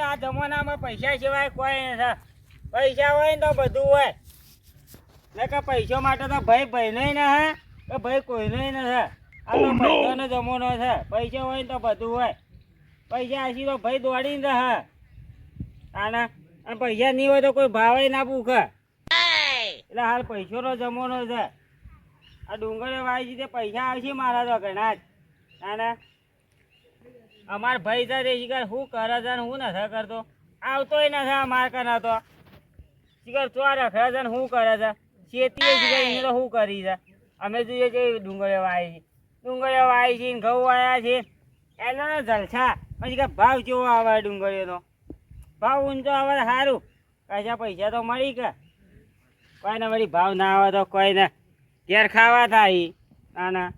આ જમાનામાં પૈસા સિવાય કોઈ નથી. પૈસા હોય ને તો બધું હોય. ને કે પૈસા માટે તો ભાઈ ભાઈનો ન હે કે ભાઈ કોઈનો ન હે. આ તો પૈસાનો જમાનો છે. પૈસા હોય ને તો બધું હોય. પૈસા હસી તો ભાઈ દોડીને રહે. અને પૈસા નહીં હોય તો કોઈ ભાવે ના પૂછે. એટલે હાલ પૈસાનો જમાનો છે. આ ડુંગળે વાય છે પૈસા આવશે મારા તો ઘણા જ. અને અમાર ભાઈ છે શિકાર શું કરે છે ને શું નથી કરતો. આવતોય નથી અમાર કને તો શિકાર ચો રખડે છે ને શું કરે છે. ખેતી શિકાર એને તો શું કરી છે. અમે જોઈએ છે ડુંગળે વાય છે. ડુંગળે વાય છે ઘઉં વાયા છે એનો જલસા. પછી કે ભાવ કેવો આવે ડુંગળીનો. ભાવ ઊંચો આવે સારું. કશા પૈસા તો મળી કે કોઈને વળી ભાવ ના આવે તો કોઈને ઘેર ખાવા થાય. ના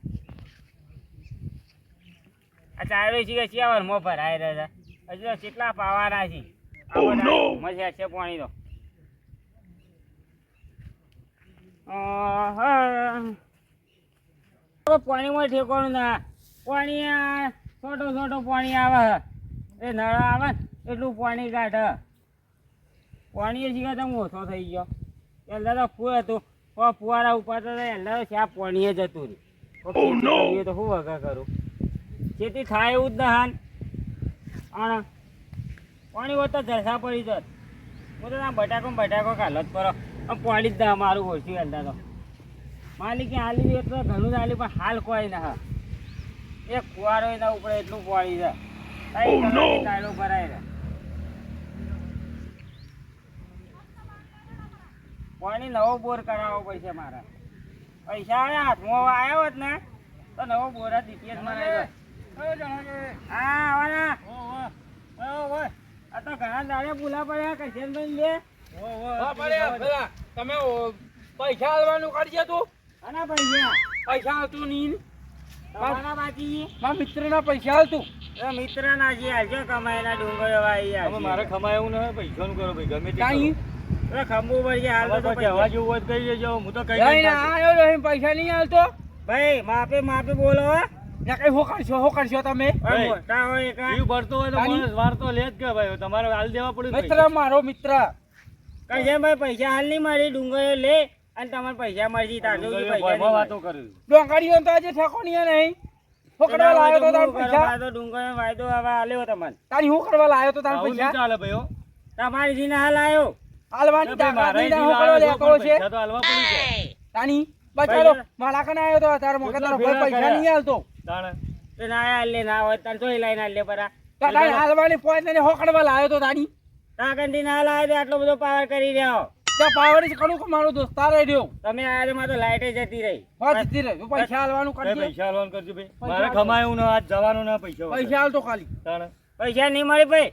આ ચાયડો છે કે વર્ષમાં ભરાઈ રહ્યા છે. હજુ તો કેટલા પાવાના છે. મજા છે પાણી તો પાણીમાં ઠેકવાનું ના. પાણી છોટો પાણી આવે. એ નળ આવે ને એટલું પાણી કાઢે. પાણી શીખે તો ઓછો થઈ ગયો. પહેલાં તો ફૂલ હતું ફુવારા ઉપાડતા હતા. પહેલાં તો સાપ પાણીએ જતું રહ્યું. તો શું વગર કરું. ખેતી થાય એવું જ ના. હા પાણી હોય તો જલસા પડી જત. હું તો બટાકો કાલો જ કરો. આમ પાણી જ ના મારું ઓછું પહેલાં તો માલિકે હાલી એટલે ઘણું જ હાલી પણ હાલ કોઈ ના. એક ફુવારો એના ઉપર એટલું પાણી છે. ટાયલો ભરાય છે. પાણી નવો બોર કરાવવો પડશે મારા. પૈસા હાથમાં આવ્યા હોત ને તો નવો બોર જ DPS માં. હા આવવાના. આ તો ઘણા દાડે ભૂલા પડ્યા કશેનભાઈ લે. તમે પૈસા આલવાનું કરજે તું. આના પૈસા આવતું નહીં. બાકી મિત્રના પૈસા હાલતું. મિત્ર ના જે હાલજો કમાયેલા ડુંગળો વાઈ મારે કમાયું ને પૈસા નું કરો ભાઈ ગમે તે ખંભું પડશે હાલ તો જવા જેવું હોય કહી દેજો. હું તો કઈ પૈસા નહીં હાલતો ભાઈ. માપે બોલો. શું કરશો તમે. ભરતો હોય તો માણસ વાર તો લે જ કે ભાઈ તમારે હાલ દેવા પડે. મિત્ર મારો મિત્ર કશે ભાઈ પૈસા હાલ નહીં મળી. ડુંગળીઓ લે અને તમારે પૈસા મળશે. વાતો કરી ડોંગરીઓ તો આજે ઠેકોની નહીં. પકડવા લાયો તો તાર પૈસા. ડુંગળીઓ વાયદો હવે આલ્યો તમને. તારી હું કરવા લાયો તો તાર પૈસા. ચાલે ભાઈઓ તમારી જીને હાલ આવ્યો. હાલવાની તાકાત નહીં. હું કરવા લેતો છે તો હાલવા પડી છે. તાની બચારો મારા કને આવ્યો તો તાર મગજ તારો ભાઈ પૈસા નહીં હાલતો. તાણે ના આલે ના હોય તાર જોઈ લઈને આલે પરા. તારી હાલવાની પોઈન્ટ ને હોકડવા લાયો તો તાની. તાકંડી ના લાયો આટલો બધો પાવર કરી રહ્યો. ત્યાં પાવર જ કણું કે મારો દોસ્ત તારે રહ્યો. તમે આજ માં તો લાઈટે જતી રહી. જતી રહી. પૈસા હાલવાનું કરજે. પૈસા હાલવાનું કરજો ભાઈ. મારે કમાયું ને આજ જવાનું ના પૈસા હાલ તો ખાલી. તાણે પૈસા નહીં મળે ભાઈ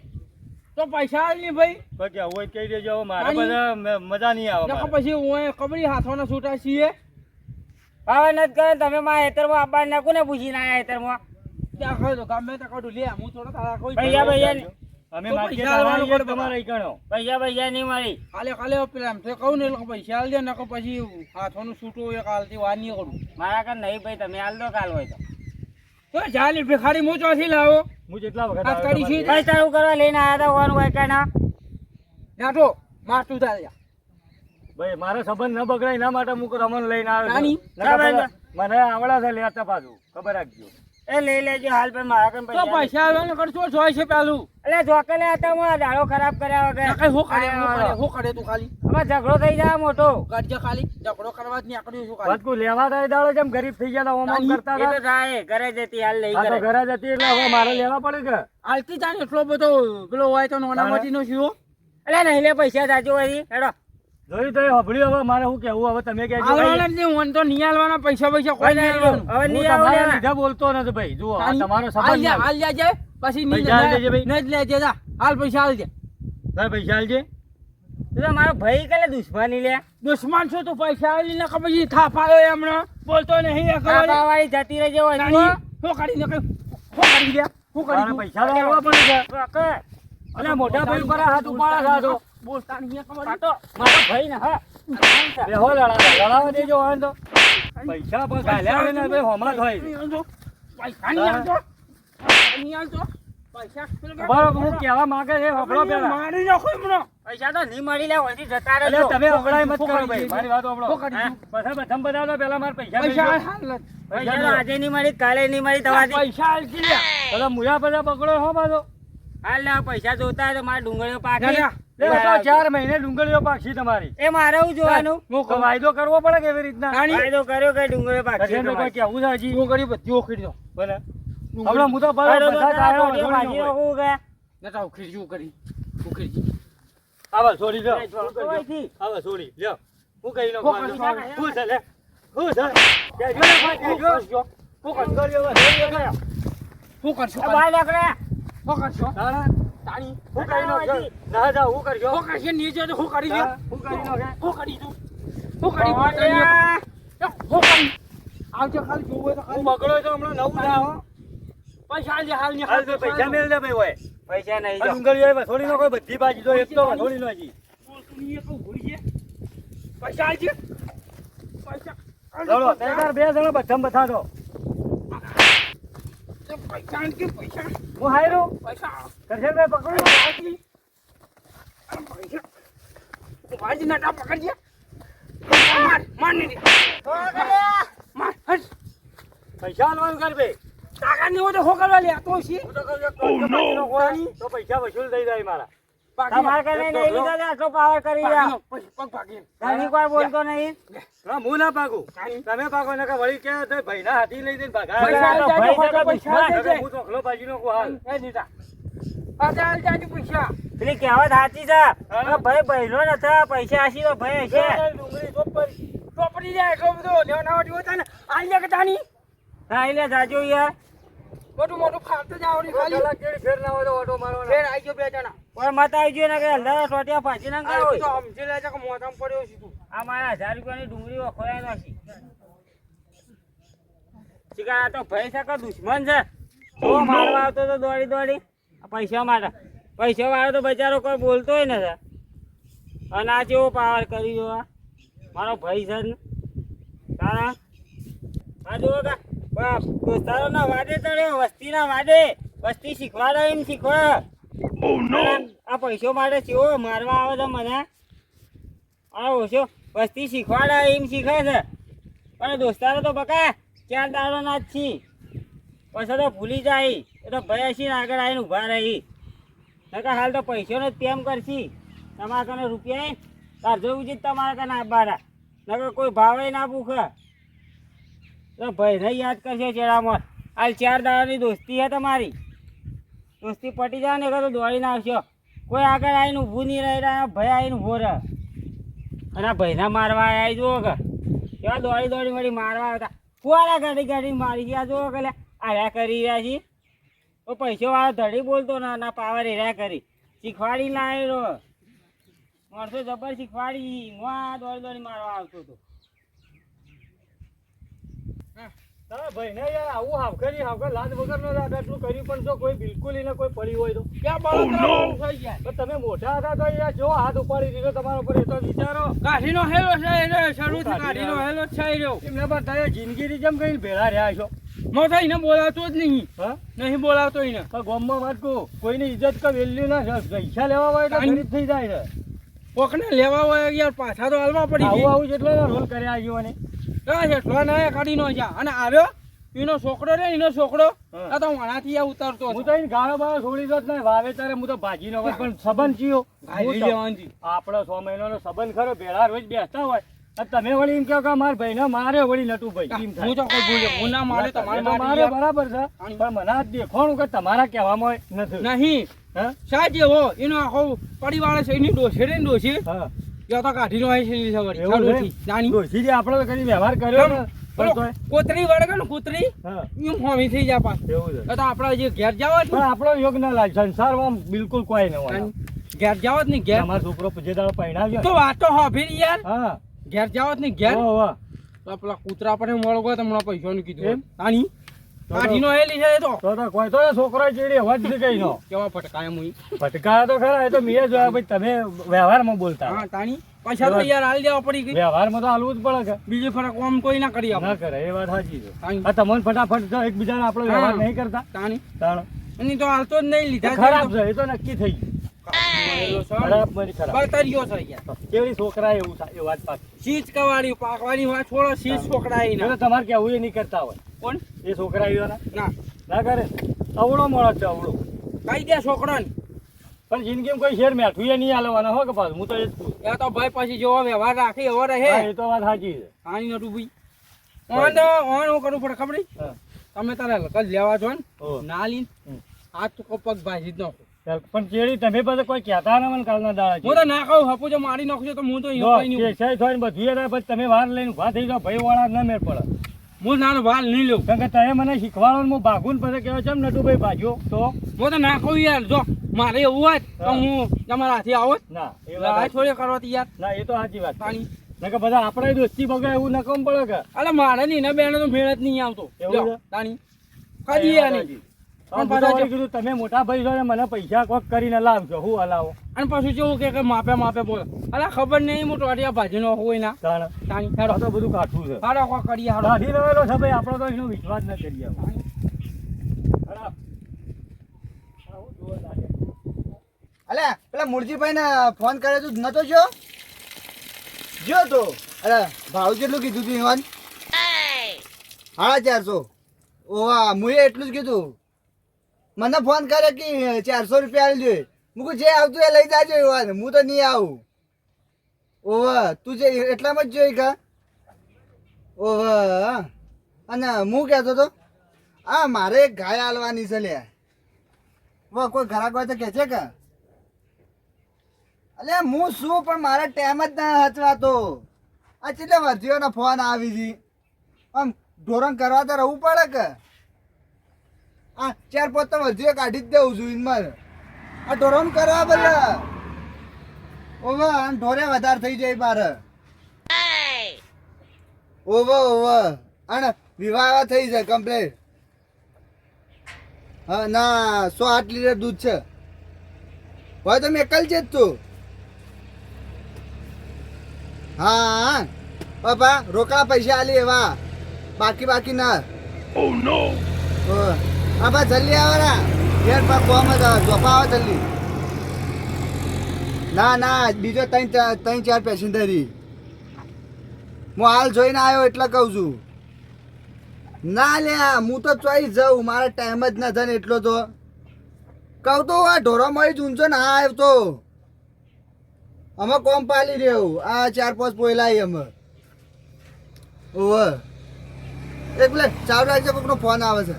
તો પૈસા હાલ નહીં ભાઈ. કે હોય કહી દેજો. મારા બધા મજા નહીં આવે. પછી હું કબડી હાથોના છૂટા છીએ. પાવર નથી કરે તમે મારા હેતરમાં આબાર ના કોને પૂછીને આયા હેતરમાં. ત્યાં ખાય તો ગમે ત્યાં કાઢું લે. હું થોડો તારા કોઈ પૈસા અમે માર્કેટ આવવાનું પડે તમારે ઈકણો. પૈસા નહીં મળી. કાલે પેલા તે કહું ને લોકો પૈસા હાલ દે ને પછી હાથોનું છૂટું એક હાલતી વાર નહીં કરું. મારા કર નહીં ભાઈ તમે હાલ દો કાલ હોય તો જાલી ભિખારી હું ચોથી લાવો. હું જેટલા વખત કરી છે પૈસા ચાલુ કરવા લઈને આવ્યા હતા ઓન હોય કે ના. નાટો મારતું ચાલ્યા ભાઈ. મારા સંબંધ ન બગડાય એના માટે હું રમણ લઈને આવ્યો. મને આવડા છે લેતા પાછું ખબર રાખજો. એ લઈ લેજો હાલ ભાઈ. મારા કન પૈસા આવવાનું કરશો જોય છે પેલું. એટલે જોકલે હતા હું દાડો ખરાબ કર્યા વગર. હું કરે તું ખાલી હવે ઝઘડો થઈ જાય મોટો. કરજે ખાલી ઝઘડો કરવા જ નહીં આકડ્યું શું ખાલી લેવા થાય દાડો જેમ ગરીબ થઈ ગયા ઓમ કરતા હતા. થાય ઘરે જતી હાલ લઈ ઘરે જતી એટલે હવે મારે લેવા પડે કે હાલતી જાણે એટલો બધો પેલો હોય તો નાના મોટીનો શું. એટલે નહીં લે પૈસા સાચું હોય હેડો. જોઈ તો હબળ્યું. હવે મારે શું કેવું હવે તમે કહેજો. હું તો નહીં હાલવાના પૈસા કોઈ નહીં હાલવાનું. હવે નહીં આવવાના. લીધા બોલતો નથી ભાઈ. જુઓ તમારો સંબંધ હાલ લેજે પછી નહીં લેજે જા. હાલ પૈસા હાલજે. પૈસા હાલજે. તું મારો ભાઈ કલે દુશ્મની લે. દુશ્મન છો તું. પૈસા હાલી ને પછી થાપ આવ્યો એમણે બોલતો નહીં. વાળી જતી રહેજે હોય શું કરી ને શું કરી દે. શું કરી પૈસા લાવવા પડે છે. અને મોટા ભાઈ પર હાથ ઉપાડા થા બોલતા નહીં ખબર. મારો ભાઈ ને હા બેહો લડાવા દેજો હોય તો પૈસા પર ગાલ્યા ને ભાઈ હોમા થાય. પૈસા નહીં આવતો. નહીં આવતો. બરાબર હું કહેવા માંગે છે હબળો પેલા મારી નાખો એમનો. પૈસા તો નહીં મળી લે હોયથી જતા એટલે રહેજો. તમે હબળાઈ મત કરો ભાઈ શું મારી વાત હબળો શું કરી દીધું? પછી પ્રથમ બધા તો પેલા મારા પૈસા પૈસા મેળજો. હાલ જ. પૈસા તો આજે નહીં મળી કાલે નહીં મળી તમારી. પૈસા હાલ કી લ્યા. પેલા મુયા બધા પકડો હો પાછો હાલ લે પૈસા જોતા હોય તો મારા ડુંગળીઓ પાકે. ના, લે તો 4 મહિને ડુંગળીઓ પાકશી તમારી એ મારે હું જોવાનું તો વાયદો કરવો પડે કે એવી રીતના તાણી. ફાયદો કર્યો કે ડુંગળીઓ પાકે ગજેન્દ્ર કોઈ કેવું છે હજી શું કરી બધી ઉખેડી દો. બોલે હમણાં હું તો બધા ભાજી નાખું કે નતા ઉખેડી શું કરી ઉખેડી. આવા છોડી દો કોઈથી? આવા છોડી લ્યો હું કહી નો કોક કરશો. હું છે લે હું છે કહેજો ને ભાઈ કહેજો હું કંગળીઓ વાળો શું કરશો આ બાર લાકડે. શું કરશો તાણા તાણી હું કહી નો ના જા હું કરજો શું કરશે નીચે તો શું કરી દે હું કરી નો કે શું કરી દઉં શું કરી ઓડિયા. શું કરી આવજો ખાલી જોવું હોય તો હું ખાલી બગડો તો હમણાં નવું ના હો પૈસા આલજે હાલ ને હાલ તો પૈસા મેલ દે ભાઈ હોય પૈસા નહીં આ જો. ડુંગળીઓ એ થોડી નો કોઈ બધી બાજી તો એક તો થોડી નો હજી પૈસા આલજે પૈસા ચલો તેદાર બે જણા બથમ બથા દો પૈસા આલજે પૈસા હું હાયરો પૈસા કરશનભાઈ પકડો આલજે પૈસા વાજી નટા પકડજે માર માર ને માર હટ પૈસા આલવાનું કર બે તાકા ને તો હો કરવા લે તો છે હું તો કહું છું તો પૈસા વસૂલ થઈ જાય મારા તમારે કને નહીં લીધો ને આટલો પાવર કરી રહ્યા. પગ ભાગી તારી કોઈ બોલતો નહીં. ના હું ના પાકું તમે પાકો ને કે વળી કે તો ભાઈના હાથી લઈ દઈને પૈસા ભાગા આલજે, ભાઈ પૈસા આલજે. હું તો અખલો બાજીનો કો હાલ એ દીધા પૈસા આલજે પૈસા પેલી કહેવત સાચી છે કે ભાઈ બહેનો નથી પૈસા હશી તો ભાઈ હશે. ડુંગળી ચોપરી ચોપડી જાય એટલો બધો લેવનાવટ હોતા ને આલજે કે તાની હા એટલે જાજો યાર. મોટું મોટું ફાલતું જ આવડી ખાલી કલાક કેડી ફેર ના હોય તો ઓટો મારવાનો ફેર આવી ગયો બે જણા કોઈ મત આવી ગયો ને કે હલદારા ટોટિયા ભાજી ના આ હોય. તો સમજી લેજે કે મોઢામાં પડ્યો છે તું આ મારા 1000 રૂપિયાની ડુંગળી વખોરાઈ નાખી. શિકાર આ તો ભાઈ છે કે દુશ્મન છે. જો મારવા આવતો તો દોડી દોડી આ પૈસા માટે. પૈસા વાળો તો બચારો કોઈ બોલતોય નથી. અને આ જેવો પાવર કરી જો આ. મારો ભાઈ છે ને તારા આ જુઓ કે દોસ્તારો ના વાડે ચડ્યો વસ્તીના વાડે વસ્તી શીખવાડે એમ શીખવાડે. આ પૈસો માટે કેવો મારવા આવે છે મને. આ ઓછો વસ્તી શીખવાડે એમ શીખે છે પણ દોસ્તારો તો બકા 4 દાડોના જ છી. પછી તો ભૂલી જાય એ તો ભાઈ હશી ને આગળ આવીને ઊભા રહી નકર હાલ તો પૈસાનો જ પ્રેમ કરશી. તમારા કને રૂપિયા કાઢો ઉચિત તમારા કને આપવાના નકર કોઈ ભાવે ના પૂછે તો ભાઈને યાદ કરશે ચેડામાં. હાલ 4 દાડાની દોસ્તી છે તમારી. દોસ્તી પટી જાય ને તો દોડીને આવશો. કોઈ આગળ આવીને ઊભું નહીં રહી રહ્યા ભાઈ આવીને ઊભો રહે અને આ ભાઈના મારવા આવ્યા જુઓ કે કેવા દોડી દોડી વળી મારવા આવતા ફુવારા ગાડી ગાડી મારી ગયા જુઓ કે આયા કરી રહ્યા છીએ. તો પૈસો વાળો ધડી બોલતો ના પાવર એર્યા કરી શીખવાડી લાવેલો માણસો જબર શીખવાડી હું આ દોડી દોડી મારવા આવતો હતો. તારા ભાઈને યાર આવું હાવખર લાજ વગરનો જ આટલું કર્યું પણ જો કોઈ બિલકુલ એને કોઈ પડી હોય તો ક્યાં બળતરા થઈ ગયા તો તમે મોટા હતા તો યાર જો હાથ ઉપાડી દીધો તમારા ઉપર એ તો વિચારો કાઢીનો હેલો છે એને શરૂથી કાઢીનો હેલો છે એ રહ્યો એમને પણ તમે જિંદગીની જેમ કઈ ભેળા રહ્યા છો નો થાય ને બોલાવતો જ નહીં હા નહીં બોલાવતો એને તો ગામમાં વાત કહું કોઈની ઇજ્જત કે વેલ્યુ ના છે. પૈસા લેવા હોય તો ગરીબ થઈ જાય છે. કોકને લેવા હોય યાર પાછા તો હાલવા પડી આવું આવું જેટલો રોલ કર્યા આવ્યો અને એટલો ના કાઢીનો જા અને આવ્યો એનો છોકરો રે એનો છોકરો હા. આ તો વાણાથી આ ઉતારતો હું તો એને ગાળો બાળો છોડી દો જ ને વાવેતરે હું તો ભાજીનો હોય પણ સંબંધ ચિયો ગાળી લેવાની આપણો 6 મહિનાનો સંબંધ ખરો ભેળા રોજ બેસતા હોય અને તમે વળી એમ કહો કે મારા ભાઈને મારે વળી નટુ ભાઈ એમ થાય. હું તો કોઈ બોલ્યો હું ના મારે તમારે એ તો મારે મારે બરાબર છે પણ મને આ દેખાણું કે તમારા કહેવામાં નથી નહીં હા સાચે હો એનો આખો પરિવાર છે એની ડોસે રે ડોસે હા યા તો કાઢીનો હોય છે એવું છે? નાની ડોશીજી આપણે તો કદી વ્યવહાર કર્યો ને પણ તોય. કોતરી વળગે ને કૂતરી હા એમ હોમી થઈ જાય પાછ એવું છે તો આપડા જે ઘેર જાવ પણ આપણો યોગ ના લાગે સંસારમાં બિલકુલ કોઈ ન હોય ઘેર જાવ જ નહીં ઘેર અમારો છોકરો જે દાડો પહેણાવ્યો તો વાતો હોભી યાર હા ઘેર જાવ જ નહીં ઘેર વાહ, વાહ. તો પેલા કૂતરા પર મળો તો હમણાં પૈસાનું કીધું એમ? નાની તો કાઢીનો હેલી છે એ તો તો કોઈ તો છોકરો ચીડી અવાજ નથી કઈ નો કેવા ફટકાય મુઈ ફટકારા તો ખરા એ તો મેં જોયા ભાઈ તમે વ્યવહારમાં બોલતા હા તાણી પૈસા તો યાર હાલ દેવા પડી ગઈ વ્યવહારમાં તો હાલવું જ પડે કે બીજી ફરક આમ કોઈ ના કરી ના આપણે કરે એ વાત સાચી છે તાણી આ તમને ફટાફટ જો એકબીજાને આપણો વ્યવહાર હા. નહીં કરતા તાણી તાણ એની તો હાલતો જ નહીં લીધા ખરાબ છે એ તો નક્કી થઈ ગયું ખરાબ મારી ખરાબ બળતરીઓ છે યાર કેવડી છોકરા એવું થાય એ વાત પાછી શીચ કવાડી પાકવાની વાત છોડો શીચ છોકરાઈ એ તો તમારે કેવું એ નહીં કરતા હોય કોણ એ છોકરા એવા ના ના કરે અવળો મળે છે અવળો કઈ દે છોકરો ને પણ જિંદગીમાં કોઈ શેર મેઠું એ નહીં હાલવાના હો કે પાછું હું તો એ જ કહું. એ તો ભાઈ પછી જેવો વ્યવહાર રાખે એવો રહે હા, એ તો વાત સાચી છે આની નટુ ભાઈ ઓન હું કરવું પડે ખબર નહીં? હા. તમે તારા લકલ લેવા છો ને ઓહ. ના લીન હમ. હાથ તો પગ ભાજી જ નાખો ચાલ, પણ ચેડી તમે બધા કોઈ કહેતા ના મને કાલના દાડા હું તો ના કહું હપુ જો મારી નાખજો તો હું તો જો, કઈ નહીં કેસાઈ થોય ને બધું એ રહે, પછી તમે વાર લઈને ઉભા થઈ જાઓ ભાઈ વાળા ના મેળ પડે હું નાનો ભાલ નહીં લઉં કારણ કે તમે મને શીખવાડો ને હું ભાગું ને પછી કહેવાય છે એમ નટુભાઈ ભાગ્યો તો હું તો ના કહું યાર જો મારે એવું હોય તો હા. હું તમારા હાથે આવો જ. ના એ આ વાત સાચી. થોડી કરવાથી યાર ના એ તો સાચી વાત પાણી નકર બધા આપણે દોસ્તી બગડે એવું નકમ પડે કે અલે મારે નહીં ને બેને તો ભેળ જ નહીં આવતો એવું લ્યો, છે? તાણી કદી યાર નહીં પણ પાછા પાછા કીધું તમે મોટા ભાઈ છો ને મને પૈસા કોક કરીને લાવજો હું હલાવો અને પાછું કેવું કે માપે માપે બોલે અલા ખબર નહીં હું ટોટિયા ભાજીનો હોય ના તાણ તાણી આ હેડો તો બધું કાઠું છે હાડો કો કરીએ હાડો કાઢી રહેલો છે ભાઈ આપણો તો એનો વિશ્વાસ ન કરીએ હવે. હાલો. હા, હું જોવા લાગે. અલે પેલા મૂળજીભાઈ ને ફોન કર્યો તું નતો જો તો અરે ભાડું કેટલું કીધું તું ઈવાન 450 ઓવા મુએ એટલું જ કીધું મને ફોન કરે કે 400 રૂપિયા આલી જોઈએ મુકું જે આવતું એ લઈ જાજો ઈવાન હું તો નહીં આવું ઓવા તું જે એટલામાં જ જોઈ કા ઓવા અને હું કહેતો તો આ મારે એક ગાય આલવાની છે લે વાહ કોઈ ઘરાક હોય તો કે છે કે અલે હું શું પણ મારે ટાઈમ જ ના હચવાતો આ કેટલા વર્ધીઓના ફોન આવી છે આમ ધોરણ કરવા તો રહેવું પડે કે આ 4-5 તો વર્ધીઓ કાઢી જ દેવું છું ઇનમાં આ ધોરણ કરવા બધા ઓવે આમ ઢોરે વધારે થઈ જાય મારે ઓવે ઓવે અને વિવાહ થઈ જાય કમ્પ્લીટ હા ના 108 લીટર દૂધ છે હોય તો એકલ છે જ તું હા બાપા રોકડા પૈસા આલી એવા બાકી ના ઓ નો હા બા જલ્દી આવે ને યાર પા કોમ જોપા આવે જલ્દી ના બીજો 3-4 પેસેન્જરી હું હાલ જોઈને આવ્યો એટલે કહું છું ના લે હું તો ચોઈ જાઉં મારે ટાઈમ જ ના થાય ને એટલો તો કહું તો આ ઢોરો મળી ઊંચો ના આવ્યો તો અમે કોમ પાલી રહ્યું આ 4-5 પોયલા અમે ઓવે એક મિનિટ ચાલુ રાખજો કોકનો ફોન આવે છે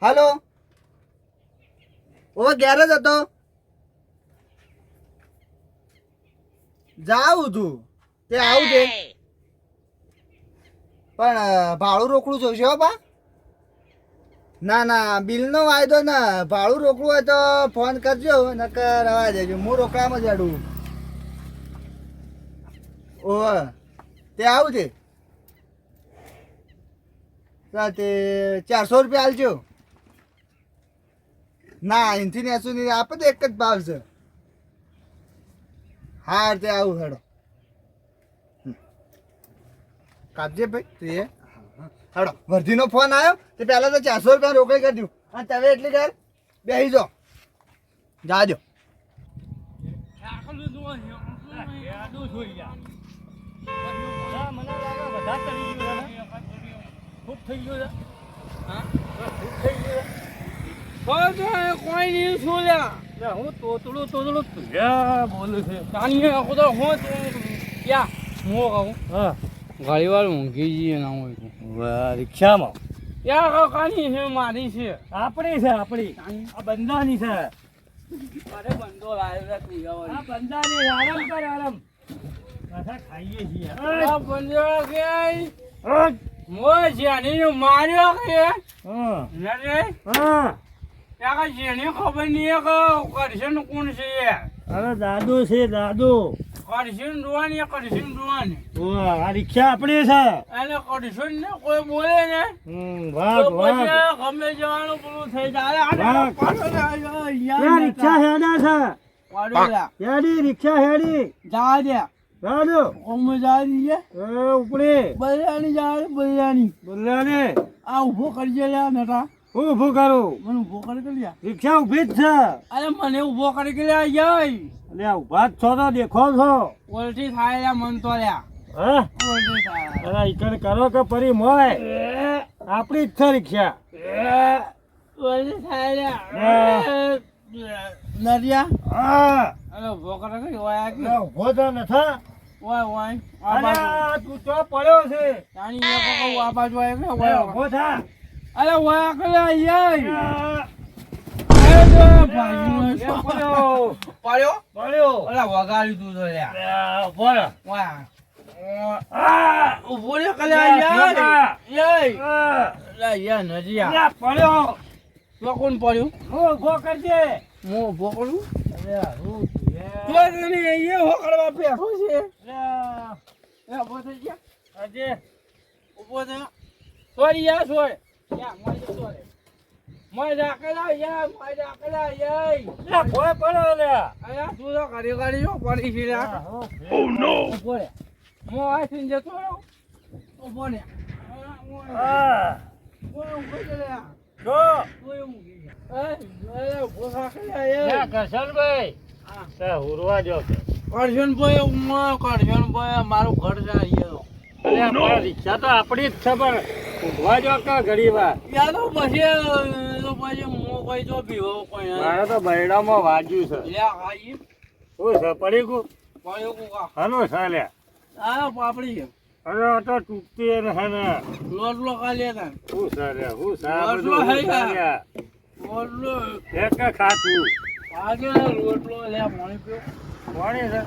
હાલો ઓવે ઘેર જ હતો જાઉં તું તે આવું તે પણ ભાડું રોકડું જોઈશે હો બા ના બિલનો વાયદો ના ભાડું રોકવું હોય તો ફોન કરજો નકર રવા દેજો હું રોકડામાં જ અડું ઓહ તે આવું છે તે 400 રૂપિયા હાલજો ના એનથી ને શું નહીં આપે તો એક જ ભાવ છે હા તે આવું હેડો કાપજે ભાઈ તું એ હેડો વર્ધીનો ફોન આવ્યો તે પહેલા તો 400 રૂપિયા રોકડી કરી દઉં અને તમે એટલી કર બેસી જાઓ જાજો મને લાગે વધારે ચડી ગયું છે ને? ખૂબ થઈ ગયું છે હા ખૂબ થઈ ગયું તો કોઈ નહીં શું લ્યા છે હું તોતડું તુર્યા બોલું છે તાણી આખો તો હું યા હું કહું હા ગાડી વાળું ઊંઘી જઈએ ના હોય તો વાહ રિક્ષામાં યા કાની છે મારી છે આપણી છે આપણી આ બંદાની છે મારે બંધો લાવ્યો તું આ બંદાની આરામ કર આરામ પાછા ખાઈએ છીએ આ બંધો કે હા મો જેની માર્યો કે હા નરે હા યા જેની ખબર નહીં કે કરશન કોણ છે અરે દાદુ છે દાદુ કરશન ડોવાની કરશન ડોવાની વાહ આ રિક્ષા આપણી છે એને કરશન ને કોઈ બોલે ને વાહ તો વાહ પછી ગમે જવાનું પૂરું થઈ જાય વાહ. રિક્ષા હેડા છે વાડોલા હેડી રિક્ષા હેડી જા દે રાડ્યો ઓમે જારી છે એ ઉપડે બલ્યાની જારી બલ્યાની બોલ્યાને આ ઊભો કરજે લ્યા નટા હું ઊભું કરું મને ઊભો કરી કે લ્યા રિક્ષા ઊભી જ છે અરે મને ઊભો કરી કે લ્યા જાય એટલે ઊભા જ છો તો દેખો છો ઉલટી થાય લ્યા મન તો લ્યા હા ઉલટી થાય અરે ઈકણ કરો કે પરી મોય આપણી જ છે રિક્ષા ઉલટી થાય લ્યા નરિયા હા અરે ઊભો કરે કે ઓય કે એટલે ઊભો તો નથા ઓય ઓય આ બાજુ અરે તું ચો પડ્યો છે તાણી એક કહું આ બાજુ આય કે એટલે ઓય ઊભો થા અરે ઓય કે લ્યા પડ્યો પડ્યો પડ્યો અલા વગાડી તું તો લ્યા ઊભો રહો. વાહ આ ઉભો રે કલે યાર યે આ લા યા નજિયા લ્યા, પડ્યો તો કોણ પડ્યું હું ઊભો કરજે મો ઉભો કરું અરે હું તું તો તને એ હો કરવા બેઠો છે લ્યા, એ ઉભો થઈ ગયા આજે ઉભો થા સોરી યા સોય યા મોય સોરે મોય રાખલા યા મોય રાખલા યે લ્યા, ભોય પડ્યો લ્યા. આયા તું તો કરી કરી જો પડી છે લ્યા Oh no. ઉભો રે મો આ થઈને જતો રહ્યો ઉભો ને આ ઉભો છે લ્યા જો ઉભો રાખલા લ્યા, યે કરશનભાઈ હા તે હુરવા જો કે કરશન ભાઈ મારું ઘર જાય અલ્યા, પણ રિક્ષા તો આપણી જ છે પણ ઊભવા જો કે ઘડી વાર યાર તો પછી મો કોઈ તો પીવો કોઈ મારે તો બૈડામાં વાજ્યું છે લ્યા આઈ શું છે પડી ગયું પાયો કુકા હલો છે લ્યા આ પાપડી અરે આ તો તૂટતી ને હે ને લોટ લો કાલે તા શું છે લ્યા શું છે આ રોટલો બધું હે શું છે લ્યા? લોટ લો એક ખાતું આગે લોટ લો લ્યા પાણી પીઓ કોણી છે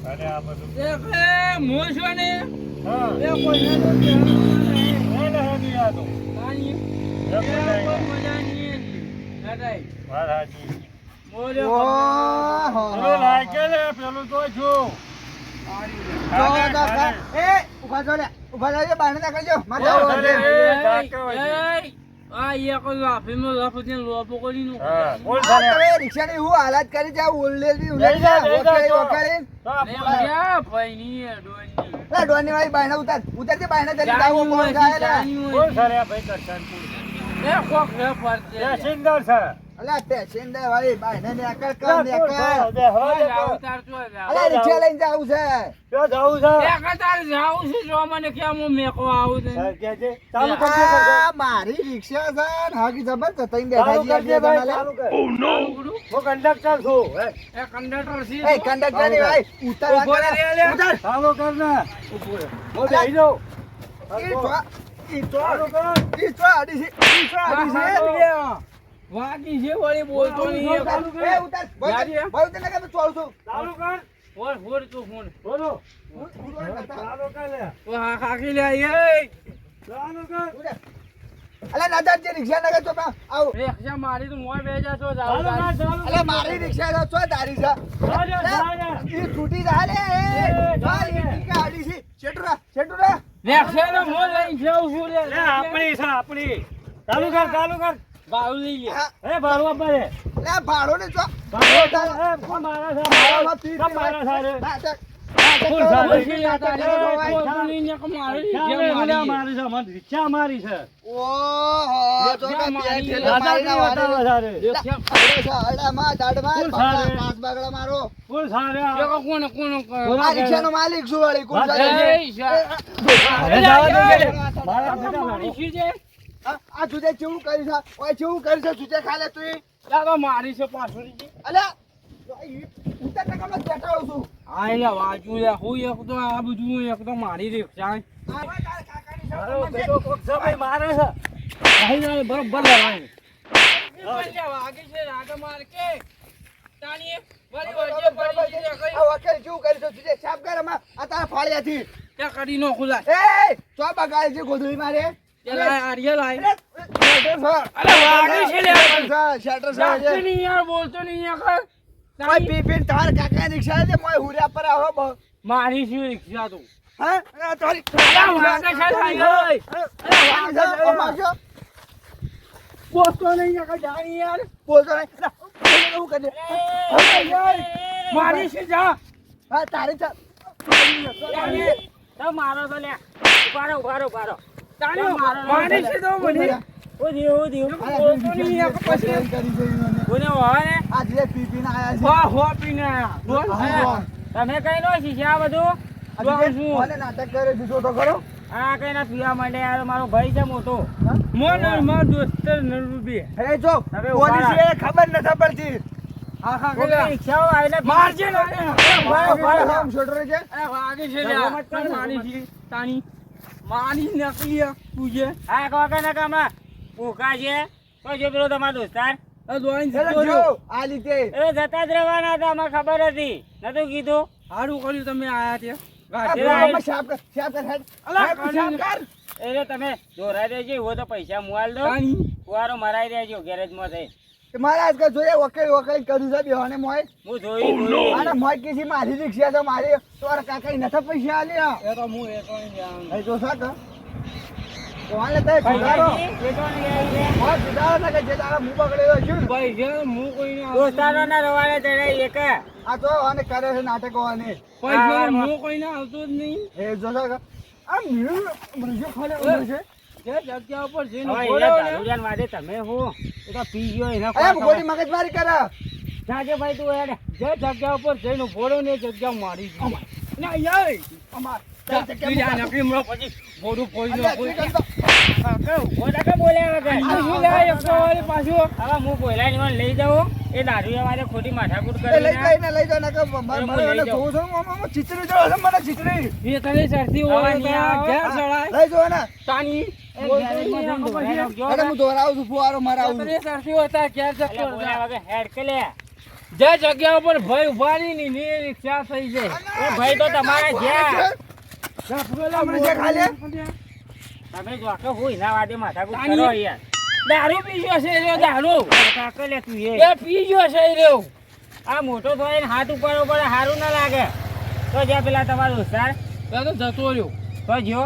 અરે આ બધું એ મો છો ને હા એ કોઈ ને તો હે ને હે ની આ તો કાની એ કોઈ કોઈ નહીં. મજા નહીં નડાઈ વાત સાચી. મોરે ઓહો. પેલું લાગે લે પેલું તો છું જો દાદા. એ ઉભા છો લે ઉભા થા બહાર ના કરજો મારે જવું અરે, છે. આ એક લાફીમાં લાફીને લોપો કરીને હા બોલ આ સાલે તમે રિક્ષાની હું હાલત કરી છે ઉલ્લેલી લઈ જા, લઈ જા, જો. વખાડી તો લે ગયા ભાઈની ડોની લા ડોની વાળી બાયણા ઉતરજે બાયણા જલ્દી જાવો કોણ થાય લે બોલ સાલે આ ભાઈ કરશનપુર એ કોક રે પડતે એ સિંગલ છે અલા પેસેન્જર વાળી બાયણા ને અકલ કર જા, ને તું અકલ જા, બે, હવે જા. આવતાર તો અલા રિક્ષા લઈને જાવું છે ક્યાં જાવું છે એક તાર જાઉં છે જો મને કેમ હું મેકો આવું છે હા, કે છે? ચાલુ કરજે, કરજે. આ મારી રિક્ષા છે ને હાકી જબરજસ્ત થઈને બેઠા ચાલુ છીએ કરજે બે ભાઈ, જણા ચાલુ લે. કર. ગુડુ હું કંડક્ટર છું હે. એ કંડક્ટર છે એ કંડક્ટર ની ભાઈ ઉતાર ઉભો રે લે. ઉતાર ચાલુ કર ને હું બેસી જાઉં. ઈ તો ચાલુ કર. ઈ તો આડી છે ઈ તો આડી છે વાકી છે વળી બોલતો નહીં એ ઉતાર ભાઈ ભાઈ તને કે ચોળ છું ચાલુ કર. ફોન ફોન તું ફોન બોલો. ચાલુ કર લે. ઓ હા ખાકી લે એ ચાલુ કર. અલા નાદાર જે રિક્ષા નગર તો આવ રિક્ષા મારી તો મોય બે જા તો ચાલુ જાવ કર, ચાલુ કર. અલા મારી રિક્ષા તો છો તારી છે જા, જા, જા. ઈ છૂટી જા લે જા, જા. ઈ કે આડી છે છેટુરા રિક્ષા નો મો લઈ જાઉં છું લે લે, આપણી છે આપણી. ચાલુ કર, ચાલુ કર. બાઉ લઈ લે એ બાળવા પડે. લે ભાડો ને છો બાળવા પડે. એ, કોણ મારા છે? ભાડામાં પી કોણ મારા છે રે? નાટક ફૂલ સારું. પછી લે તારી બોલતો નહીં ને કે મારી રિક્ષા મારી રિક્ષા મારી છે. ઓહો તો કે બે ઠેલે દાદાગીરી મારીને બતાવે વારે છે રે. રિક્ષા હરડામાં દાડમાં ફૂલ સારું. પાંચ બગડા મારો ફૂલ સારું. કોણ કોણ આ રિક્ષાનો માલિક છું વાળી કોણ વાત સાહેબ? એ શા અરે જવા દે. મારા બેટા મારી મારી. છે જે આ જુદે કેવું કરી છે ઓય કેવું કરી છે જુદે ખાલે તું યા તો મારી છે પાછળ છે અલ્યા ઉતર ટકામાં બેઠો છું આ એટલે વાજુ લે હું એક તો આ બધું એક તો મારી રિક્ષા આ તારા કાકાની મારો શરમ બેટો કોક છે ભાઈ મારે છે. ભાઈ બરોબર લડાઈ વાગી છે રાગ માર કે તાણી વળી વજે પડી છે કઈ આ વખત કેવું કરી છે જુદે સાફ કર આમાં આ તારા ફાળિયાથી ત્યાં કરી નો ખુલાય એ તો બગાડી છે ગોધડી મારે લાય આર્ય લાય અરે વાગી છે લે શટર જાગતો છે નહીં યાર બોલતો નહીં યાર ઓય પી પી તાર કાકા રિક્ષા છે મોય હુર્યા પર આવો બહુ મારી છે રિક્ષા તો હા આ તારી અરે વાગે છે લાય અરે ઓ માજો બોલતો નહીં યાર જાણી યાર બોલતો નહીં હું કરી મારી છે જા હા તારી ચાલ તો મારો તો લે ઉભારો ઉભારો ઉભારો તારી મારી છે તો મને ઉધી કોને હોય ને આ જે પીપીને આયા છે વાહ હો પીને આયા બોલ હા, તમે કઈ નો શીખે આ બધું આ જે કોને નાટક કરે દીધો તો ખરો આ કઈ ના પીવા માંડે યાર મારો ભાઈ છે મોટો મોન માર દોસ્તર નરુબી અરે જો તમે કોની ઉભા છે ખબર નથી પડતી આખા કોઈ કેલા રિક્ષાઓ આવીને મારજે ને આમ છોડરો છે એ વાગે છે લે મારી છે તાણી મારી નકલી તું છે હા કાકા ના કામમાં ભૂખા છે તો જો પેલો તમારો દોસ્તાર આ દોઈન અરે જતો જો રહ્યો એ આ રીતે જતા જ રહેવાના હતા અમને ખબર હતી નતું કીધું હારું કર્યું તમે આયા તે આ એ બોલામાં સાફ કર હેડ અલા, સાફ કર એટલે તમે દોરાઈ દેજો એવો તો પૈસા મુઆલ દો તાણી ફુવારો મરાઈ દેજો ગેરેજમાં થઈ કે મારે આજકાલ જોઈએ વકીલ વકીલ કર્યું છે બેવાને મોય હું જોઈ અને મોય કીધી મારી રિક્ષા તો મારી તમારા કાકા નતા પૈસા આલ્યા એ તો હું એ કોઈ જાણ એ જો સાક કોને તે સુધારો મોય સુધારો ના કે જે તારા મું પકડેલો છું ને. ભાઈ જે હું કોઈ ના દોસ્તારો ના રવાડે ચડાઈ એક આ તો અને કરે છે નાટકો અને પૈસા હું કોઈ ના આવતો જ નહીં એ જો સાક આ મરજો ખાલે છે જે જગ્યા ઉપર જઈને હવે બોલો એના ને દારૂડિયાન વાદે તમે હું એ તો પી ગયો એના અરે ગોડી મગજમારી કરે જાજે ભાઈ તું હેડ જે જગ્યા ઉપર જઈને બોલો ને એ જગ્યા મારી છે. ના યાર અમાર બીજા નકલી મળો પછી બોરું કોઈ નો કોઈ બોલા બોલ્યા વગર આ શું લે એક તો વાળી પાછું હવે હું બોલા ની લઈ જાઉં એ દારૂડિયા વાદે ખોટી માથાકૂટ એ લઈ કરી જઈને લઈ જાવ ને કે મારે જોઉં છું હું ચિત્રી જોઉં છું મને ચિત્રી એ તને સરથી હોય તો ઘેર ચડાય લઈ જાવ ને તાની અરે હું દોરાવું છું ફુવારો મરાવું છું તને સરથી હોય તો ઘેર જતો બોલ્યા વગર હેડ કે લે જે જગ્યા ઉપર ભાઈ ઉભા રહી ને એ રિક્ષા થઈ જાય એ ભાઈ તો તમારા જ્યાં આપણે જે ખાલી તમે જો કે હું એના વાદે માથાકૂટ તાની- કરો યાર દારૂ પીજો છે રે દારૂ કાકે લે તું એ એ પીજો છે રે આ મોટો થયો ને હાથ ઉપર ઉપર સારું ના લાગે તો જ્યાં પેલા તમારો દોસ્તાર એ તો જતો રહ્યો તો જો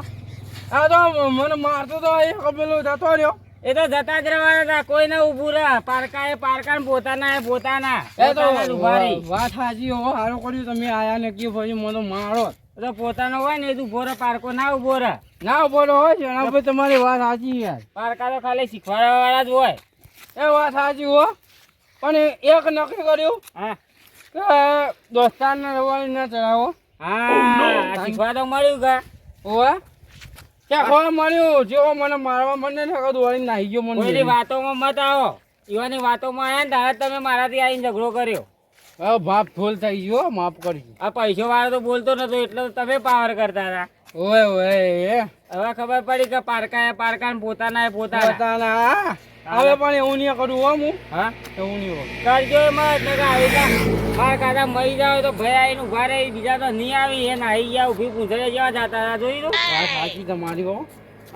આ તો મને મારતો તો એ પેલો જતો રહ્યો એ તો જતા જ રહેવાના હતા કોઈ ના ઉભું રહે પારકા એ પારકા પોતાના એ પોતાના એ તો પોતાના જ ઉભા રહી. વાત સાચી હો હારું કર્યું તમે આયા ને કે ભાઈ મને મારો એ તો પોતાનો હોય ને એ તો ઉભો રહે પારકો ના ઉભો રહે ના બોલો હોય છે એના પર તમારી વાત સાચી યાર પારકા તો ખાલી શીખવાડવા વાળા જ હોય એ વાત સાચી હો પણ એક નક્કી કર્યું હા કે દોસ્તારને રવાડી ના ચડાવો હા શીખવા તો મળ્યું કે હોવે ક્યાં ખોવા મળ્યું જેવો મને મારવા મને ને કદું વાળી નાહી ગયો મને કોઈની વાતોમાં મત આવો એવાની વાતોમાં આવ્યા ને તારે તમે મારાથી આવીને ઝઘડો કર્યો હવે બાપ ફૂલ થઈ ગયો માફ કરજો આ પૈસો વાળો તો બોલતો નતો એટલે તો તમે પાવર કરતા હતા ઓય ઓય હવે ખબર પડી કે પારકા એ પારકા ને પોતાના એ પોતાના પોતાના હવે પણ એવું નહીં કરું હો હું હા એવું નહીં હોય કરજો એમાં એટલે કે આવી કા મારા કાકા મરી જાવ તો ભાઈ આવીને ઉભા રહી બીજા તો નહીં આવી એ નાહી ગયા ઊભી પૂંછડે જેવા જતા હતા જોઈ લો વાત સાચી તમારી હો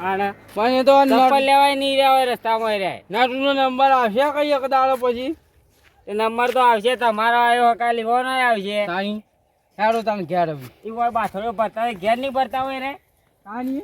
આના પણ એ તો ચપ્પલ લેવાય નહીં રહ્યા હોય રસ્તામાં રહે નટનો નંબર આવશે કઈ એક દાડો પછી એ નંબર તો આવશે તમારો આવ્યો કાલે એવો નહીં આવશે તાણી હેડો તને ઘેર આવી એ હોય બાથોડો ભરતા હોય ઘેર નહીં ભરતા હોય રે તાણી